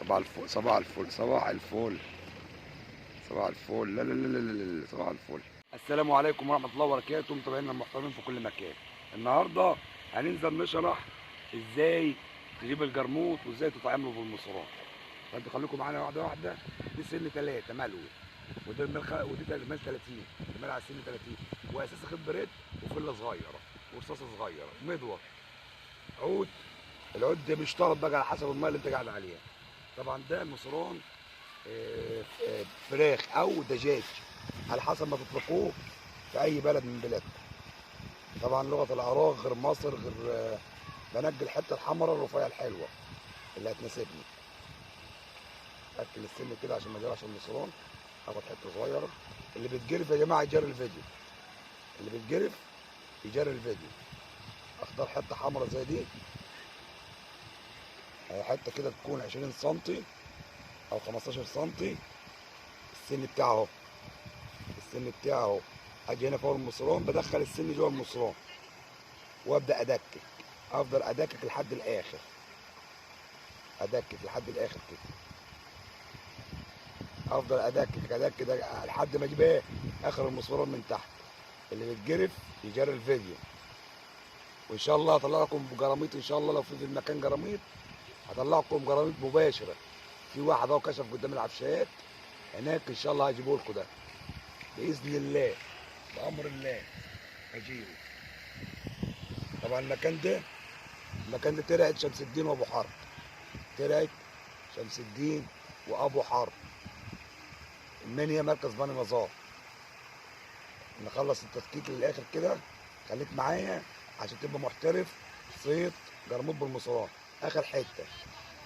صباح الفل صباح الفل صباح الفل صباح الفل. لا لا لا لا لا لا، صباح الفل. السلام عليكم ورحمة الله وبركاته، متابعينا المحترمين في كل مكان. النهارده هننزل نشرح ازاي تجيب الجرموط وازاي تطعمله بالمصران. فانتوا خليكم معانا واحدة واحدة. دي سن 3 ملوي، ودي ودي مال 30، مال على سن 30، واساسي خيط بريد وفله صغيرة ورصاصة صغيرة مدور عود. العود ده بيشترط بقى على حسب الميه اللي انت قاعد عليها. طبعا ده مصران فراخ او دجاج على حسب ما تطلقوه في اي بلد من بلادكم. طبعا لغه العراق غير مصر غير بنجي الحته الحمراء الرفيعه الحلوه اللي هتناسبني. اكل السن كده عشان ما يجرحش المصران. اخد حته صغيره. اللي بيتجرف يا جماعه يجري الفيديو، اللي بيتجرف يجري الفيديو. اختار حته حمراء زي دي، حته كده تكون 20 سم او 15 سم. السن بتاعه اهو، السن بتاعه اهو. اجي هنا فوق المصران بدخل السن جوه المصران وابدا ادكك. افضل ادكك لحد الاخر، ادكك لحد الاخر كده. افضل ادكك لحد ما اجيب ايه اخر المصران من تحت. اللي بيتجرف يجري الفيديو. وان شاء الله هطلع لكم بجراميط، ان شاء الله لو في المكان جراميط هطلع لكم جراميط مباشره. في واحد اهو كشف قدام العفشات هناك، ان شاء الله هجيبه لكم ده باذن الله، بامر الله هجيبه. طبعا المكان ده ترعه شمس الدين وابو حرب. ترعه شمس الدين وابو حرب، المنيا، مركز بني نظار. نخلص التفكيك للاخر كده. خليك معايا عشان تبقى محترف صيد جرموط بالمصران. اخر حته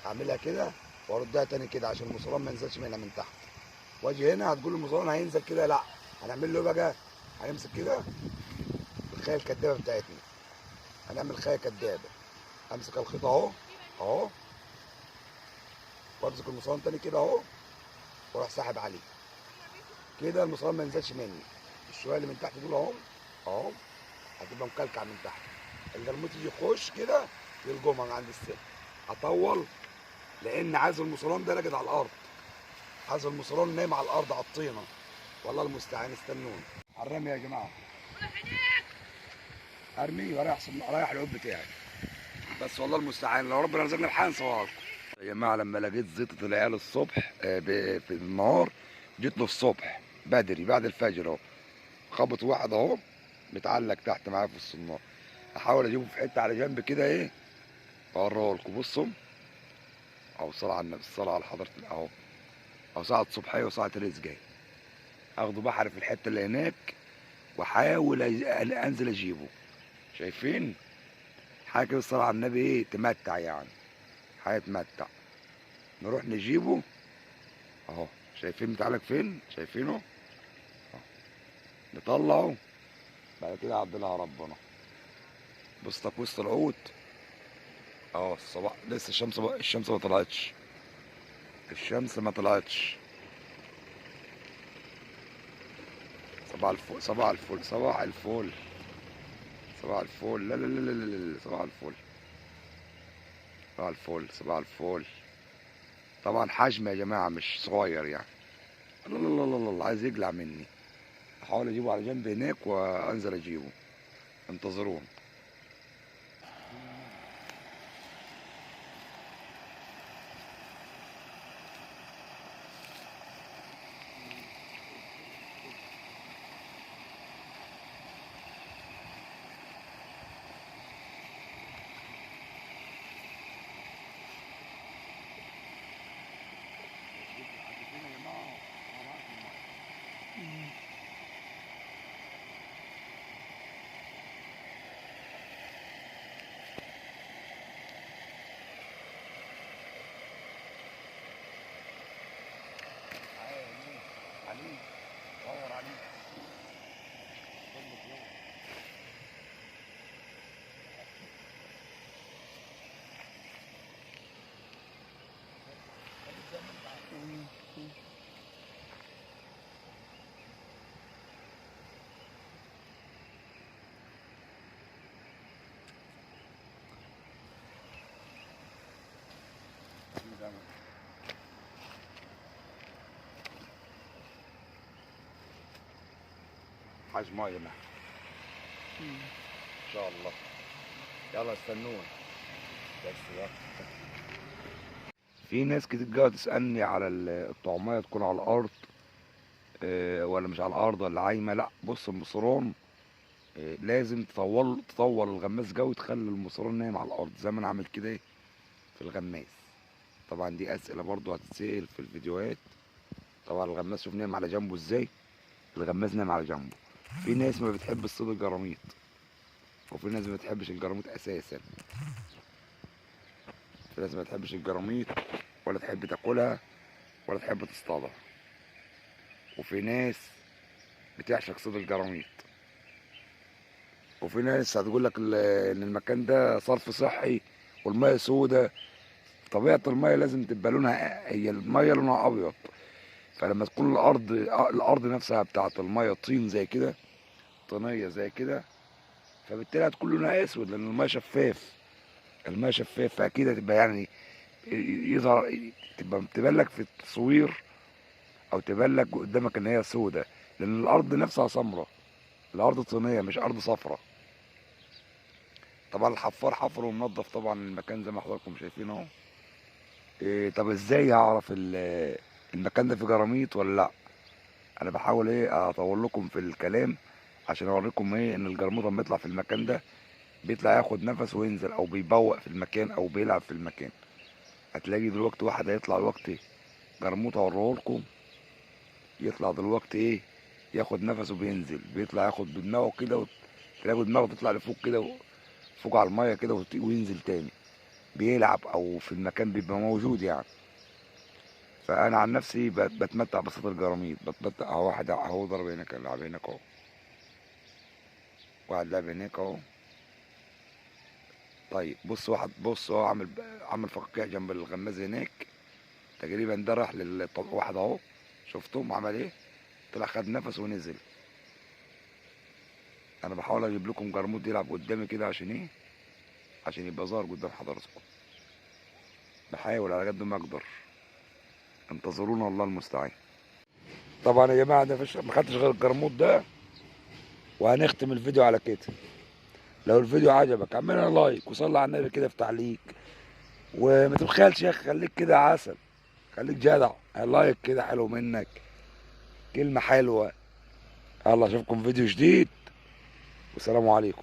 اعملها كده واردها تاني كده عشان المصران ما ينزلش منها من تحت. واجي هنا هتقول المصران هينزل كده، لا هنعمل له بقى. هنمسك كده الخايه الكدابه بتاعتنا، هنعمل خايه كدابه. امسك الخيط اهو اهو، وامسك المصران تاني كده اهو، واروح ساحب عليه كده. المصران ما ينزلش مني. الشويه اللي من تحت دول اهو اهو، هتبقى مكلكع من تحت. الجرموط يجي يخش كده يلجمها من عند السن. اطول لان عايز المصران ده راجد على الارض، عايز المصران نايم على الارض على الطينه. والله المستعان، استنوني على الرمي يا جماعه. ارمي ورايح العود بتاعي. بس والله المستعان، لو ربنا رزقنا بحاجه نصورها لكم يا جماعه. لما لقيت زيطه العيال الصبح في النهار، جيت له الصبح بدري بعد الفجر اهو. خبط واحد اهو متعلق تحت معايا في الصناره. احاول اجيبه في حته على جنب كده ايه، اوريه لكم. بصوا اهو، صلاه على النبي، الصلاه على حضره اهو. او ساعه صبحيه وساعه رزق. اخده بحر في الحته اللي هناك واحاول انزل اجيبه. شايفين حاجه كده؟ الصلاه على النبي ايه، تمتع يعني، حاجه تمتع. نروح نجيبه اهو. شايفين متعلق فين؟ شايفينه اهو. نطلعه بعد كده عدلها ربنا. بص لك وسط العود اهو. الصباح لسه الشمس ما طلعتش، الشمس ما طلعتش. صباح الفل صباح الفل صباح الفل صباح الفل. لا لا لا لا لا لا، صباح الفل صباح الفل صباح الفل. طبعا حجم يا جماعه مش صغير يعني. لا لا لا لا لا، عايز يقلع مني. احاول اجيبه على جنب هناك وانزل اجيبه. انتظرون. عايز ميه معاه ان شاء الله. يلا استنونا بس بقى. في ناس كتير جايه تسالني على الطعميه تكون على الارض ولا مش على الارض ولا عايمه. لا بص، المصران لازم تطول الغماس جو، تخلي المصران نايم على الارض زي ما انا عامل كده في الغماس. طبعا دي اسئله برضو هتتسال في الفيديوهات. طبعا الغماس شوف نايم على جنبه ازاي، الغماس نايم على جنبه. في ناس ما بتحب الصيد الجراميط، وفي ناس ما بتحبش الجراميط اساسا. في ناس ما بتحبش الجراميط ولا تحب تاكلها ولا تحب تصطادها. وفي ناس بتعشق صيد الجراميط. وفي ناس هتقول لك ان المكان ده صرف صحي والميه سودة. طبيعة الميه لازم تبقى لونها، هي الميه لونها ابيض، فلما تكون الارض نفسها بتاعت الميه طين زي كده، طينيه زي كده، فبالتالي هتكون لونها اسود لان الميه شفاف. الميه شفاف فاكيد هتبقى يعني يظهر، تبان لك في التصوير او تبان لك قدامك ان هي سودة، لان الارض نفسها سمراء. الارض طينيه مش ارض صفراء. طبعا الحفار حفر ومنظف طبعا المكان زي ما حضراتكم شايفين اهو. طب ازاي هعرف المكان ده فيه جراميط ولا لا؟ انا بحاول اطول لكم في الكلام عشان اوريكم ان الجرموط لما يطلع في المكان ده بيطلع ياخد نفس وينزل، او بيبوق في المكان او بيلعب في المكان. هتلاقي دلوقتي واحد هيطلع دلوقتي جرموط اوريهولكم، يطلع دلوقتي ياخد نفسه بينزل، بيطلع ياخد بدماغه كده، تلاقي دماغه تطلع لفوق كده، فوق على الميه كده وينزل تاني، بيلعب او في المكان بيبقى موجود يعني. فانا عن نفسي بتمتع بصوت الجراميط، بتمتع اهو. واحد اهو ضرب هناك، لعب هناك اهو، واحد لعب هناك اهو. طيب بص اهو عامل فقاقيع جنب الغماز هناك تقريبا. ده راح واحد اهو، شفتهم عمل طلع خد نفس ونزل. انا بحاول اجيب لكم جرموط يلعب قدامي كده عشان عشان يبقى ظاهر قدام حضراتكم. بحاول على قد ما اقدر، انتظرونا الله المستعان. طبعا يا جماعه ده ما خدتش غير الجرموط ده، وهنختم الفيديو على كده. لو الفيديو عجبك اعمل لنا لايك وصلي على النبي كده في تعليق، وما تبخلش يا اخي، خليك كده عسل، خليك جدع. لايك كده حلو منك، كلمة حلوة. يلا اشوفكم فيديو جديد والسلام عليكم.